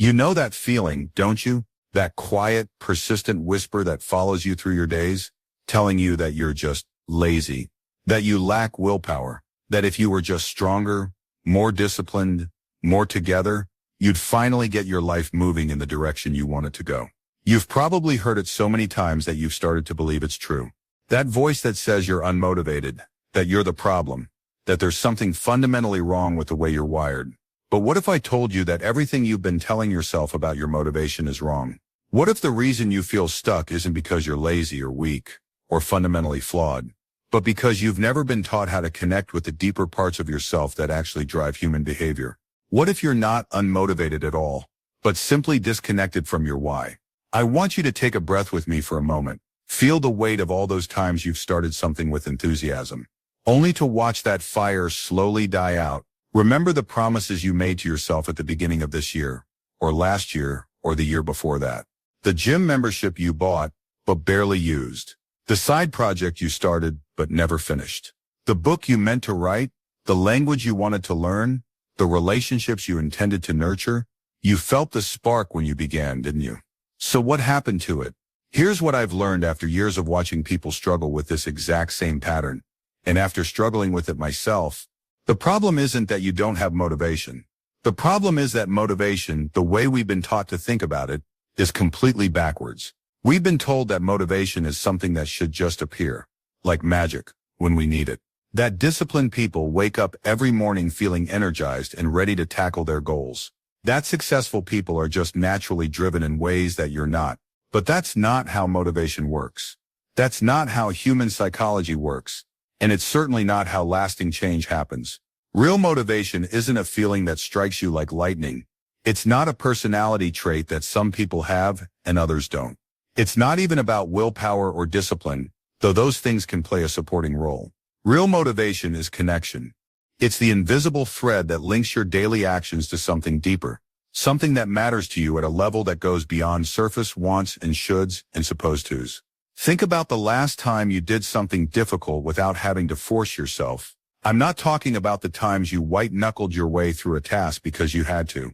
You know that feeling, don't you? That quiet, persistent whisper that follows you through your days, telling you that you're just lazy, that you lack willpower, that if you were just stronger, more disciplined, more together, you'd finally get your life moving in the direction you want it to go. You've probably heard it so many times that you've started to believe it's true. That voice that says you're unmotivated, that you're the problem, that there's something fundamentally wrong with the way you're wired. But what if I told you that everything you've been telling yourself about your motivation is wrong? What if the reason you feel stuck isn't because you're lazy or weak or fundamentally flawed, but because you've never been taught how to connect with the deeper parts of yourself that actually drive human behavior? What if you're not unmotivated at all, but simply disconnected from your why? I want you to take a breath with me for a moment. Feel the weight of all those times you've started something with enthusiasm, only to watch that fire slowly die out. Remember the promises you made to yourself at the beginning of this year, or last year, or the year before that. The gym membership you bought, but barely used. The side project you started, but never finished. The book you meant to write, the language you wanted to learn, the relationships you intended to nurture. You felt the spark when you began, didn't you? So what happened to it? Here's what I've learned after years of watching people struggle with this exact same pattern, and after struggling with it myself. The problem isn't that you don't have motivation. The problem is that motivation, the way we've been taught to think about it, is completely backwards. We've been told that motivation is something that should just appear, like magic, when we need it. That disciplined people wake up every morning feeling energized and ready to tackle their goals. That successful people are just naturally driven in ways that you're not. But that's not how motivation works. That's not how human psychology works. And it's certainly not how lasting change happens. Real motivation isn't a feeling that strikes you like lightning. It's not a personality trait that some people have and others don't. It's not even about willpower or discipline, though those things can play a supporting role. Real motivation is connection. It's the invisible thread that links your daily actions to something deeper, something that matters to you at a level that goes beyond surface wants and shoulds and supposed tos. Think about the last time you did something difficult without having to force yourself. I'm not talking about the times you white-knuckled your way through a task because you had to.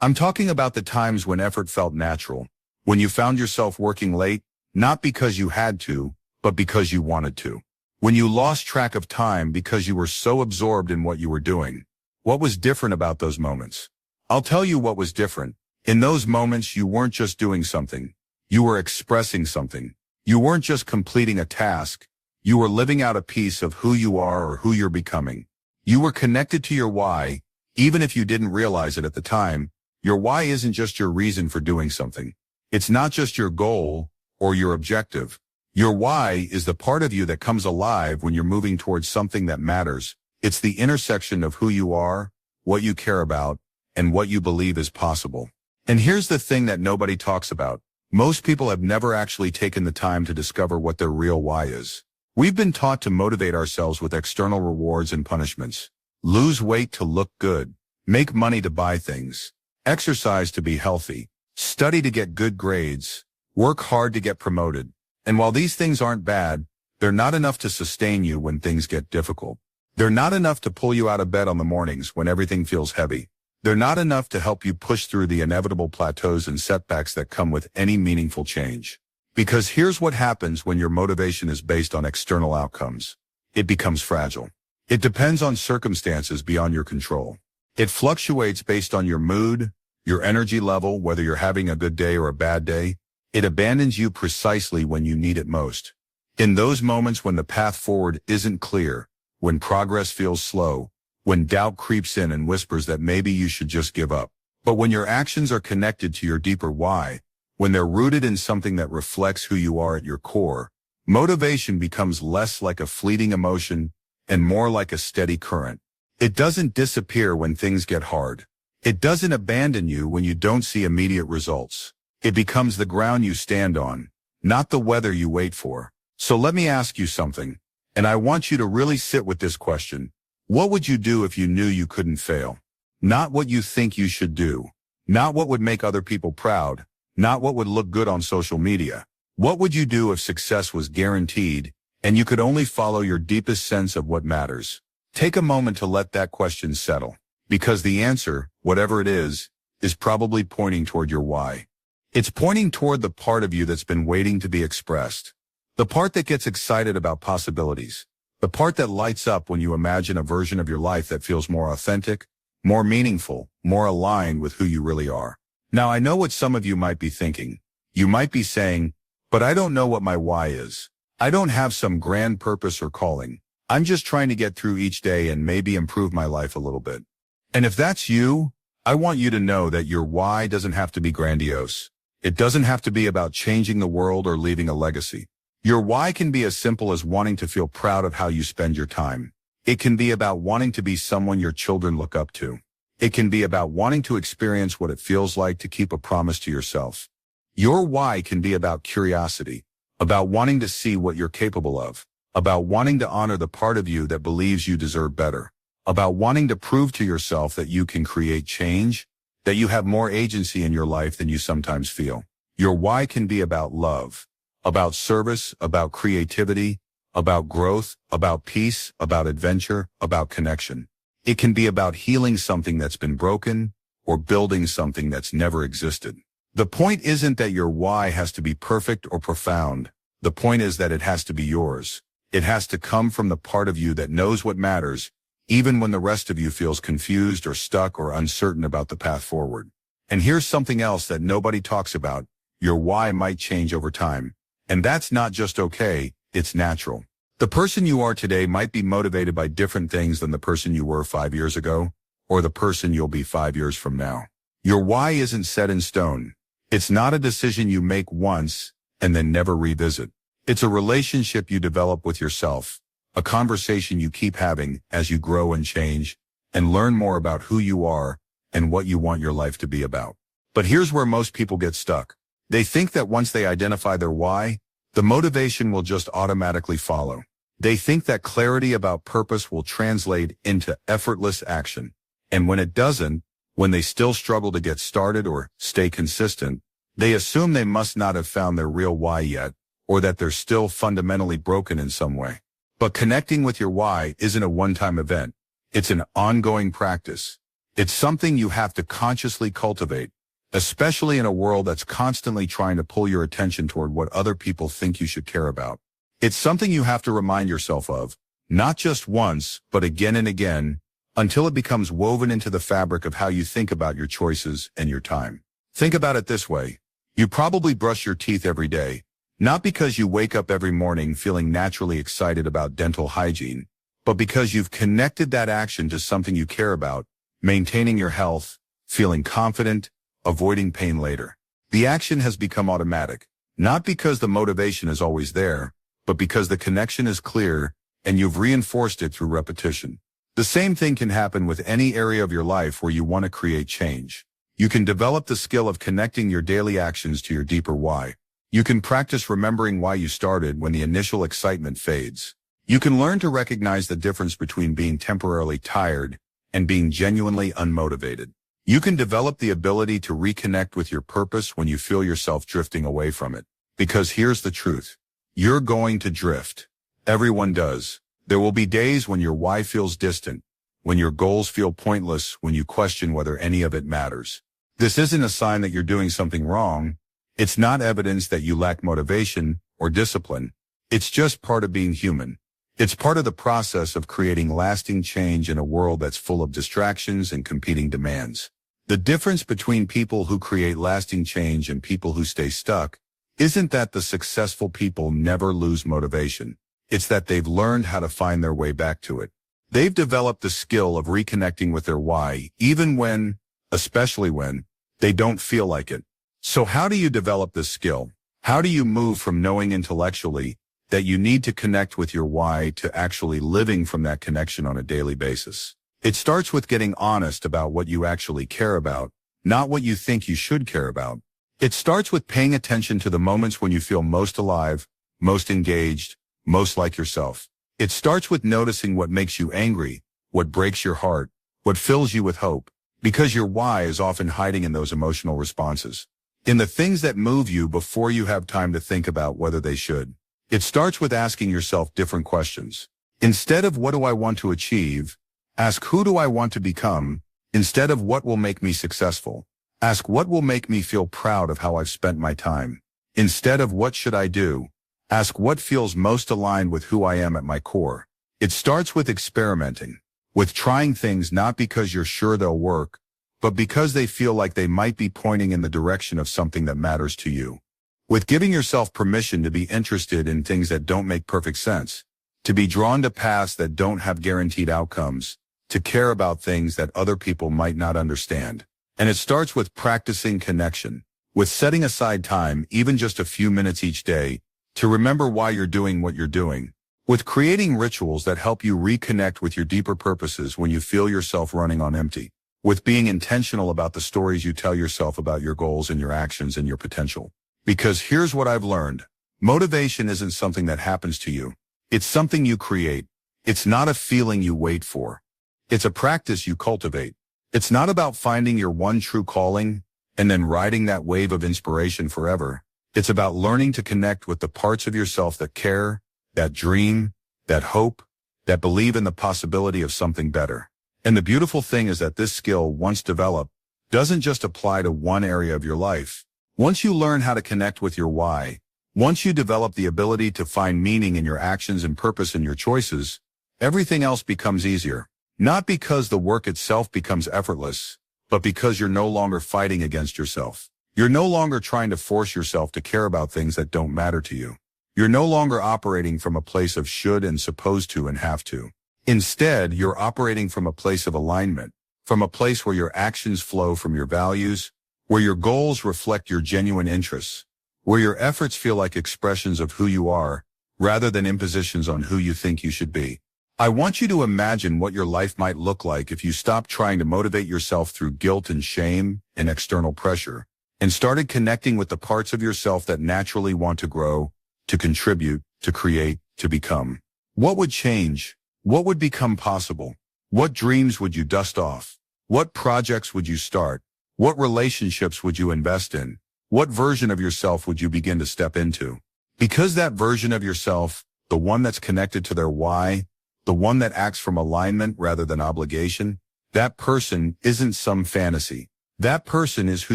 I'm talking about the times when effort felt natural, when you found yourself working late, not because you had to, but because you wanted to. When you lost track of time because you were so absorbed in what you were doing. What was different about those moments? I'll tell you what was different. In those moments, you weren't just doing something. You were expressing something. You weren't just completing a task. You were living out a piece of who you are or who you're becoming. You were connected to your why, even if you didn't realize it at the time. Your why isn't just your reason for doing something. It's not just your goal or your objective. Your why is the part of you that comes alive when you're moving towards something that matters. It's the intersection of who you are, what you care about, and what you believe is possible. And here's the thing that nobody talks about. Most people have never actually taken the time to discover what their real why is. We've been taught to motivate ourselves with external rewards and punishments. Lose weight to look good. Make money to buy things. Exercise to be healthy. Study to get good grades. Work hard to get promoted. And while these things aren't bad, they're not enough to sustain you when things get difficult. They're not enough to pull you out of bed on the mornings when everything feels heavy. They're not enough to help you push through the inevitable plateaus and setbacks that come with any meaningful change. Because here's what happens when your motivation is based on external outcomes. It becomes fragile. It depends on circumstances beyond your control. It fluctuates based on your mood, your energy level, whether you're having a good day or a bad day. It abandons you precisely when you need it most. In those moments when the path forward isn't clear, when progress feels slow, when doubt creeps in and whispers that maybe you should just give up. But when your actions are connected to your deeper why, when they're rooted in something that reflects who you are at your core, motivation becomes less like a fleeting emotion and more like a steady current. It doesn't disappear when things get hard. It doesn't abandon you when you don't see immediate results. It becomes the ground you stand on, not the weather you wait for. So let me ask you something, and I want you to really sit with this question. What would you do if you knew you couldn't fail? Not what you think you should do. Not what would make other people proud. Not what would look good on social media. What would you do if success was guaranteed and you could only follow your deepest sense of what matters? Take a moment to let that question settle, because the answer, whatever it is is probably pointing toward your why. It's pointing toward the part of you that's been waiting to be expressed. The part that gets excited about possibilities. The part that lights up when you imagine a version of your life that feels more authentic, more meaningful, more aligned with who you really are. Now, I know what some of you might be thinking. You might be saying, but I don't know what my why is. I don't have some grand purpose or calling. I'm just trying to get through each day and maybe improve my life a little bit. And if that's you, I want you to know that your why doesn't have to be grandiose. It doesn't have to be about changing the world or leaving a legacy. Your why can be as simple as wanting to feel proud of how you spend your time. It can be about wanting to be someone your children look up to. It can be about wanting to experience what it feels like to keep a promise to yourself. Your why can be about curiosity, about wanting to see what you're capable of, about wanting to honor the part of you that believes you deserve better, about wanting to prove to yourself that you can create change, that you have more agency in your life than you sometimes feel. Your why can be about love, about service, about creativity, about growth, about peace, about adventure, about connection. It can be about healing something that's been broken or building something that's never existed. The point isn't that your why has to be perfect or profound. The point is that it has to be yours. It has to come from the part of you that knows what matters, even when the rest of you feels confused or stuck or uncertain about the path forward. And here's something else that nobody talks about. Your why might change over time. And that's not just okay, it's natural. The person you are today might be motivated by different things than the person you were 5 years ago, or the person you'll be 5 years from now. Your why isn't set in stone. It's not a decision you make once and then never revisit. It's a relationship you develop with yourself, a conversation you keep having as you grow and change and learn more about who you are and what you want your life to be about. But here's where most people get stuck. They think that once they identify their why, the motivation will just automatically follow. They think that clarity about purpose will translate into effortless action. And when it doesn't, when they still struggle to get started or stay consistent, they assume they must not have found their real why yet, or that they're still fundamentally broken in some way. But connecting with your why isn't a one-time event. It's an ongoing practice. It's something you have to consciously cultivate, especially in a world that's constantly trying to pull your attention toward what other people think you should care about. It's something you have to remind yourself of, not just once, but again and again, until it becomes woven into the fabric of how you think about your choices and your time. Think about it this way. You probably brush your teeth every day, not because you wake up every morning feeling naturally excited about dental hygiene, but because you've connected that action to something you care about, maintaining your health, feeling confident, avoiding pain later. The action has become automatic, not because the motivation is always there, but because the connection is clear and you've reinforced it through repetition. The same thing can happen with any area of your life where you want to create change. You can develop the skill of connecting your daily actions to your deeper why. You can practice remembering why you started when the initial excitement fades. You can learn to recognize the difference between being temporarily tired and being genuinely unmotivated. You can develop the ability to reconnect with your purpose when you feel yourself drifting away from it. Because here's the truth. You're going to drift. Everyone does. There will be days when your why feels distant, when your goals feel pointless, when you question whether any of it matters. This isn't a sign that you're doing something wrong. It's not evidence that you lack motivation or discipline. It's just part of being human. It's part of the process of creating lasting change in a world that's full of distractions and competing demands. The difference between people who create lasting change and people who stay stuck isn't that the successful people never lose motivation. It's that they've learned how to find their way back to it. They've developed the skill of reconnecting with their why, even when, especially when, they don't feel like it. So how do you develop this skill? How do you move from knowing intellectually that you need to connect with your why to actually living from that connection on a daily basis? It starts with getting honest about what you actually care about, not what you think you should care about. It starts with paying attention to the moments when you feel most alive, most engaged, most like yourself. It starts with noticing what makes you angry, what breaks your heart, what fills you with hope, because your why is often hiding in those emotional responses, in the things that move you before you have time to think about whether they should. It starts with asking yourself different questions. Instead of what do I want to achieve, ask who do I want to become. Instead of what will make me successful, Ask what will make me feel proud of how I've spent my time. Instead of what should I do, ask what feels most aligned with who I am at my core. It starts with experimenting, with trying things not because you're sure they'll work, but because they feel like they might be pointing in the direction of something that matters to you. With giving yourself permission to be interested in things that don't make perfect sense, to be drawn to paths that don't have guaranteed outcomes, to care about things that other people might not understand. And it starts with practicing connection, with setting aside time, even just a few minutes each day, to remember why you're doing what you're doing, with creating rituals that help you reconnect with your deeper purposes when you feel yourself running on empty, with being intentional about the stories you tell yourself about your goals and your actions and your potential. Because here's what I've learned. Motivation isn't something that happens to you. It's something you create. It's not a feeling you wait for. It's a practice you cultivate. It's not about finding your one true calling and then riding that wave of inspiration forever. It's about learning to connect with the parts of yourself that care, that dream, that hope, that believe in the possibility of something better. And the beautiful thing is that this skill, once developed, doesn't just apply to one area of your life. Once you learn how to connect with your why, once you develop the ability to find meaning in your actions and purpose in your choices, everything else becomes easier. Not because the work itself becomes effortless, but because you're no longer fighting against yourself. You're no longer trying to force yourself to care about things that don't matter to you. You're no longer operating from a place of should and supposed to and have to. Instead, you're operating from a place of alignment, from a place where your actions flow from your values, where your goals reflect your genuine interests, where your efforts feel like expressions of who you are, rather than impositions on who you think you should be. I want you to imagine what your life might look like if you stopped trying to motivate yourself through guilt and shame and external pressure, and started connecting with the parts of yourself that naturally want to grow, to contribute, to create, to become. What would change? What would become possible? What dreams would you dust off? What projects would you start? What relationships would you invest in? What version of yourself would you begin to step into? Because that version of yourself, the one that's connected to their why, the one that acts from alignment rather than obligation, that person isn't some fantasy. That person is who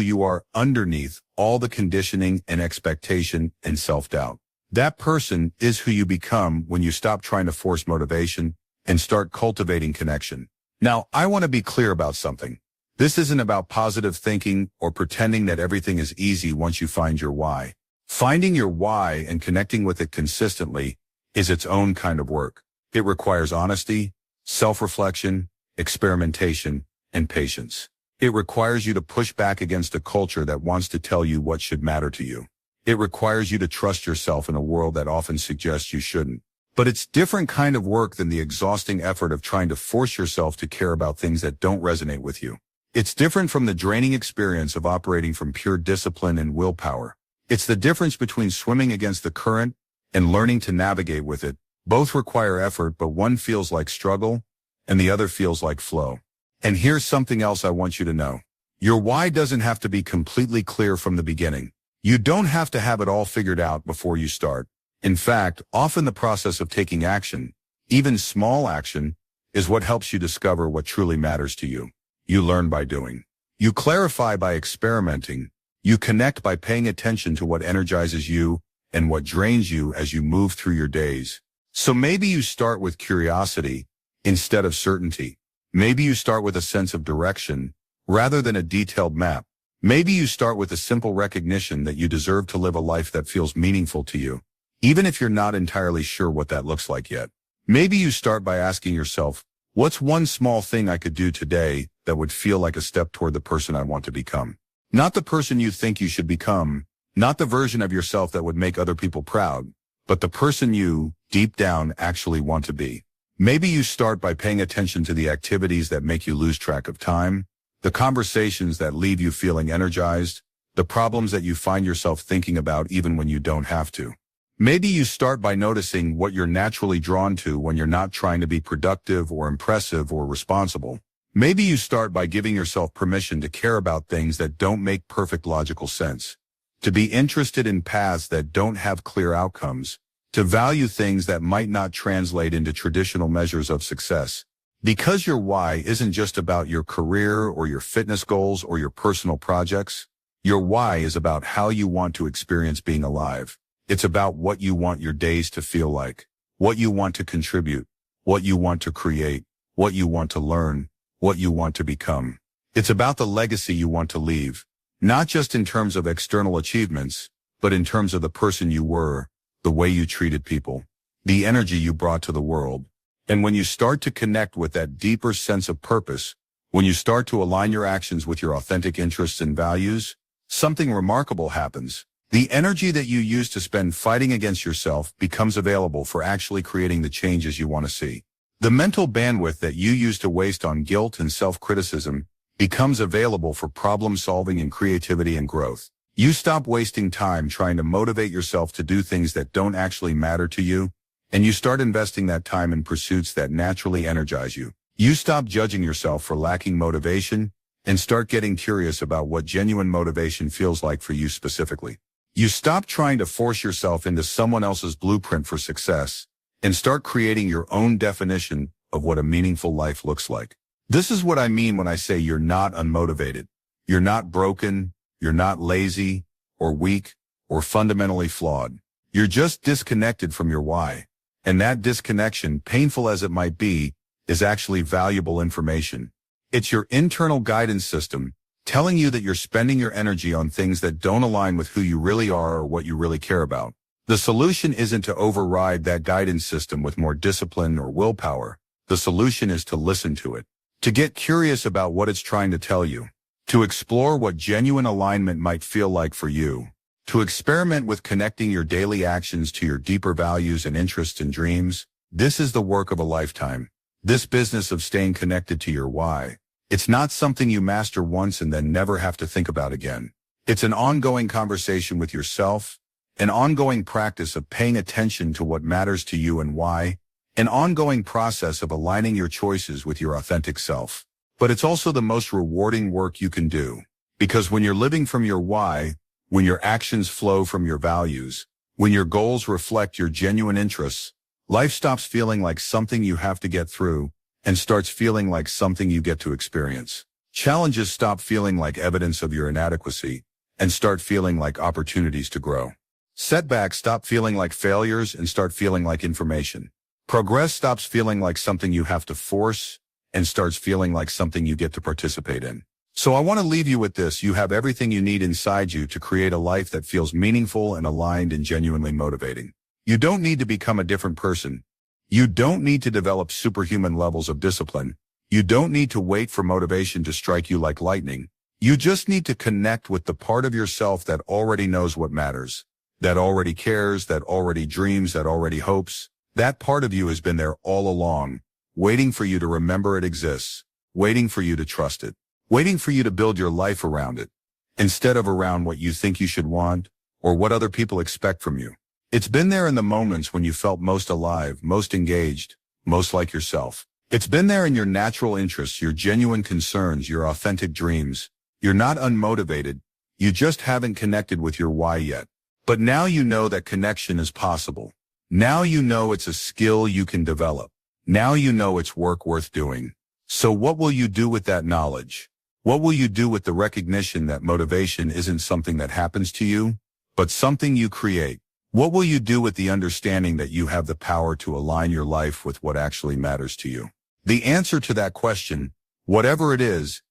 you are underneath all the conditioning and expectation and self-doubt. That person is who you become when you stop trying to force motivation and start cultivating connection. Now, I want to be clear about something. This isn't about positive thinking or pretending that everything is easy once you find your why. Finding your why and connecting with it consistently is its own kind of work. It requires honesty, self-reflection, experimentation, and patience. It requires you to push back against a culture that wants to tell you what should matter to you. It requires you to trust yourself in a world that often suggests you shouldn't. But it's different kind of work than the exhausting effort of trying to force yourself to care about things that don't resonate with you. It's different from the draining experience of operating from pure discipline and willpower. It's the difference between swimming against the current and learning to navigate with it. Both require effort, but one feels like struggle and the other feels like flow. And here's something else I want you to know. Your why doesn't have to be completely clear from the beginning. You don't have to have it all figured out before you start. In fact, often the process of taking action, even small action, is what helps you discover what truly matters to you. You learn by doing. You clarify by experimenting. You connect by paying attention to what energizes you and what drains you as you move through your days. So maybe you start with curiosity instead of certainty. Maybe you start with a sense of direction rather than a detailed map. Maybe you start with a simple recognition that you deserve to live a life that feels meaningful to you, even if you're not entirely sure what that looks like yet. Maybe you start by asking yourself, what's one small thing I could do today that would feel like a step toward the person I want to become? Not the person you think you should become, not the version of yourself that would make other people proud, but the person you, deep down, actually want to be. Maybe you start by paying attention to the activities that make you lose track of time, the conversations that leave you feeling energized, the problems that you find yourself thinking about even when you don't have to. Maybe you start by noticing what you're naturally drawn to when you're not trying to be productive or impressive or responsible. Maybe you start by giving yourself permission to care about things that don't make perfect logical sense, to be interested in paths that don't have clear outcomes, to value things that might not translate into traditional measures of success. Because your why isn't just about your career or your fitness goals or your personal projects. Your why is about how you want to experience being alive. It's about what you want your days to feel like, what you want to contribute, what you want to create, what you want to learn, what you want to become. It's about the legacy you want to leave, not just in terms of external achievements, but in terms of the person you were, the way you treated people, the energy you brought to the world. And when you start to connect with that deeper sense of purpose, when you start to align your actions with your authentic interests and values, something remarkable happens. The energy that you used to spend fighting against yourself becomes available for actually creating the changes you want to see. The mental bandwidth that you used to waste on guilt and self-criticism becomes available for problem-solving and creativity and growth. You stop wasting time trying to motivate yourself to do things that don't actually matter to you, and you start investing that time in pursuits that naturally energize you. You stop judging yourself for lacking motivation and start getting curious about what genuine motivation feels like for you specifically. You stop trying to force yourself into someone else's blueprint for success and start creating your own definition of what a meaningful life looks like. This is what I mean when I say you're not unmotivated. You're not broken, you're not lazy, or weak, or fundamentally flawed. You're just disconnected from your why. And that disconnection, painful as it might be, is actually valuable information. It's your internal guidance system telling you that you're spending your energy on things that don't align with who you really are or what you really care about. The solution isn't to override that guidance system with more discipline or willpower. The solution is to listen to it, to get curious about what it's trying to tell you, to explore what genuine alignment might feel like for you, to experiment with connecting your daily actions to your deeper values and interests and dreams. This is the work of a lifetime. This business of staying connected to your why. It's not something you master once and then never have to think about again. It's an ongoing conversation with yourself, an ongoing practice of paying attention to what matters to you and why, an ongoing process of aligning your choices with your authentic self. But it's also the most rewarding work you can do, because when you're living from your why, when your actions flow from your values, when your goals reflect your genuine interests, life stops feeling like something you have to get through and starts feeling like something you get to experience. Challenges stop feeling like evidence of your inadequacy and start feeling like opportunities to grow. Setbacks stop feeling like failures and start feeling like information. Progress stops feeling like something you have to force and starts feeling like something you get to participate in. So I want to leave you with this. You have everything you need inside you to create a life that feels meaningful and aligned and genuinely motivating. You don't need to become a different person. You don't need to develop superhuman levels of discipline. You don't need to wait for motivation to strike you like lightning. You just need to connect with the part of yourself that already knows what matters, that already cares, that already dreams, that already hopes. That part of you has been there all along, waiting for you to remember it exists, waiting for you to trust it, waiting for you to build your life around it, instead of around what you think you should want or what other people expect from you. It's been there in the moments when you felt most alive, most engaged, most like yourself. It's been there in your natural interests, your genuine concerns, your authentic dreams. You're not unmotivated. You just haven't connected with your why yet. But now you know that connection is possible. Now you know it's a skill you can develop. Now you know it's work worth doing. So what will you do with that knowledge? What will you do with the recognition that motivation isn't something that happens to you, but something you create? What will you do with the understanding that you have the power to align your life with what actually matters to you? The answer to that question, whatever it is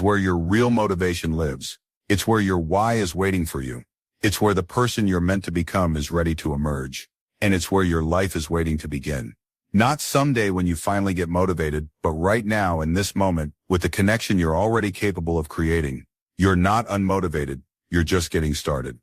where your real motivation lives. It's where your why is waiting for you. It's where the person you're meant to become is ready to emerge. And it's where your life is waiting to begin. Not someday when you finally get motivated, but right now in this moment with the connection you're already capable of creating. You're not unmotivated. You're just getting started.